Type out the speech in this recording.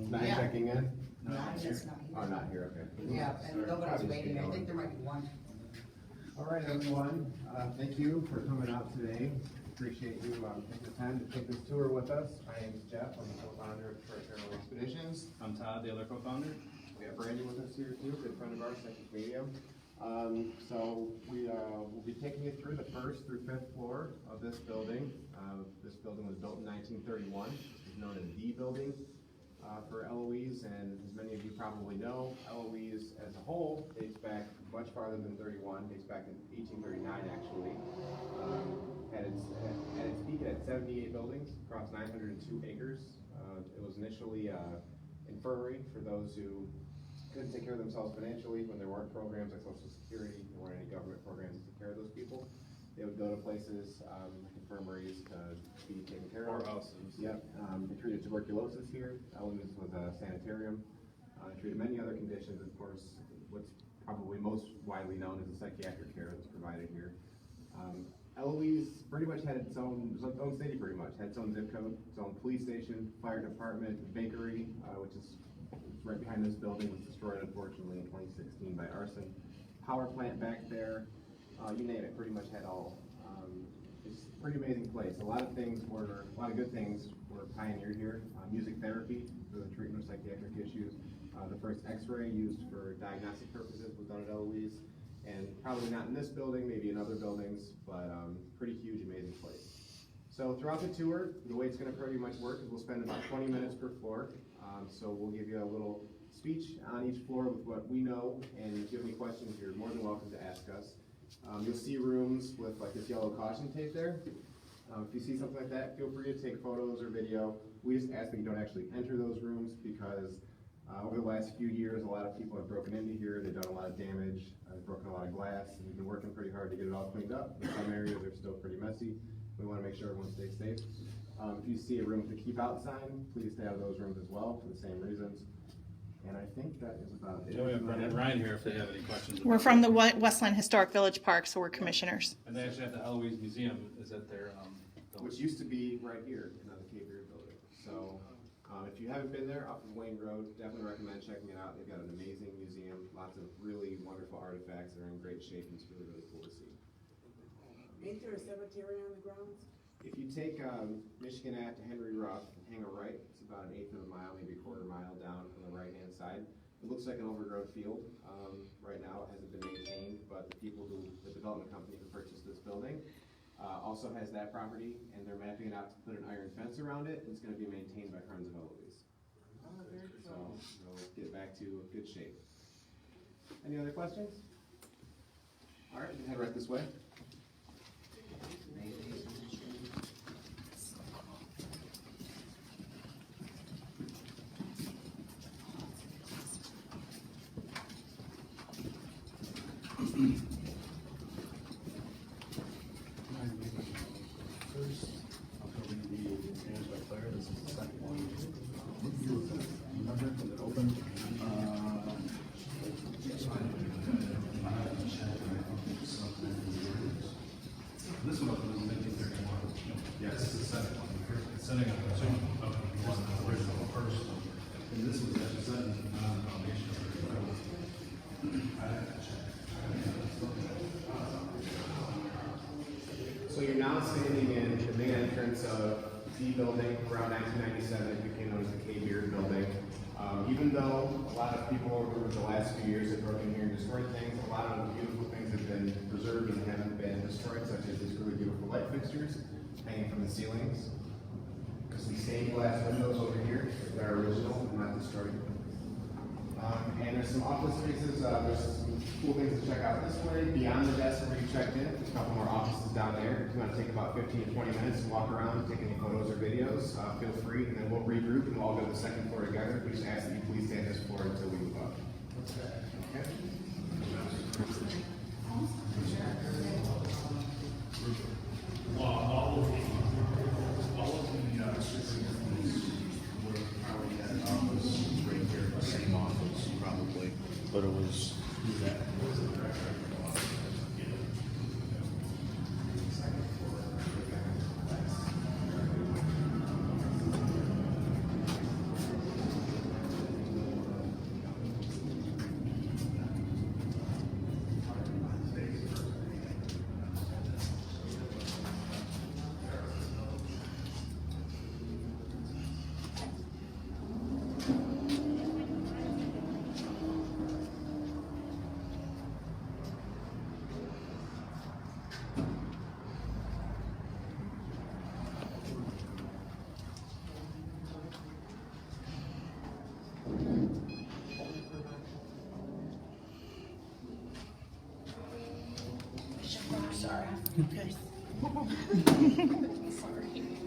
Not Yeah. checking in? No, it's not Oh, here. not here, okay. Yeah, and Sorry, nobody's probably waiting, I going. think there might be one. All right, everyone, thank you for coming out today. Appreciate you taking the time to take this tour with us. My name is Jeff, I'm the co-founder of Short Term Expeditions. I'm Todd, the other co-founder. We have Brandy with us here too, good friend of ours, Psychic Media. So we will be taking you through the first through fifth floor of this building. This building was built in 1931. This is known as the building for Eloise, and as many of you probably know, Eloise as a whole dates back much farther than 31, dates back in 1839 actually. At its peak, it had 78 buildings across 902 acres. It was initially infirmary for those who couldn't take care of themselves financially when there weren't programs like Social Security, there weren't any government programs to take care of those people. They would go to places like infirmaries to be taken care of. Or houses. Yep, they treated tuberculosis here. Eloise was a sanitarium. They treated many other conditions, of course. What's probably most widely known is the psychiatric care that's provided here. Eloise pretty much had its own city, pretty much had its own zip code, its own police station, fire department, bakery, which is right behind this building, was destroyed unfortunately in 2016 by arson. Power plant back there, you name it, pretty much had all. It's a pretty amazing place. A lot of good things were pioneered here. Music therapy for the treatment of psychiatric issues. The first X-ray used for diagnostic purposes was done at Eloise, and probably not in this building, maybe in other buildings, but pretty huge, amazing place. So throughout the tour, the way it's going to pretty much work is we'll spend about 20 minutes per floor. So we'll give you a little speech on each floor with what we know, and if you have any questions, you're more than welcome to ask us. You'll see rooms with like this yellow caution tape there. If you see something like that, feel free to take photos or video. We just ask that you don't actually enter those rooms because over the last few years, a lot of people have broken into here, they've done a lot of damage, broken a lot of glass, and we've been working pretty hard to get it all cleaned up. In some areas, they're still pretty messy. We want to make sure everyone stays safe. If you see a room with a keep out sign, please stay out of those rooms as well for the same reasons. And I think that is about it. We have Brent and Ryan here if they have any questions. We're from the Westland Historic Village Park, so we're commissioners. And they actually have the Eloise Museum is at their Which used to be right here in the Cape Beard building. So if you haven't been there, off of Wayne Road, definitely recommend checking it out. They've got an amazing museum, lots of really wonderful artifacts that are in great shape, and it's really, really cool to see. Ain't there a cemetery on the grounds? If you take Michigan Ave to Henry Ruff and hang a right, it's about 1/8 of a mile, maybe a quarter mile down on the right-hand side. It looks like an overgrown field. Right now, it hasn't been maintained, but the development company who purchased this building also has that property, and they're mapping it out to put an iron fence around it, and it's going to be maintained by Friends of Eloise. So we'll get back to good shape. Any other questions? All right, you can head right this way. First, I'll cover the change by Claire. This is the second one. Remember when it opened? This one opened in 1931. Yes, this is the second one. It's sitting on the tomb of the original first one. And this was actually set in the foundation of the building. I have to check. So you're now standing in the main entrance of the building. Around 1997, it became known as the Cape Beard building. Even though a lot of people over the last few years have broken here and destroyed things, a lot of beautiful things have been preserved and haven't been destroyed, such as these really beautiful light fixtures hanging from the ceilings. Some stained glass windows over here that are original and not destroyed. And there's some office spaces, there's some cool things to check out this way. Beyond the desk where you checked in, there's a couple more offices down there. If you want to take about 15 to 20 minutes to walk around, take any photos or videos, feel free, and then we'll regroup and we'll all go to the second floor together. We just ask that you please stay on this floor until we move up. Okay? All of the systems were probably had an office right here, the same office probably, but it was that. sorry. Okay. Sorry.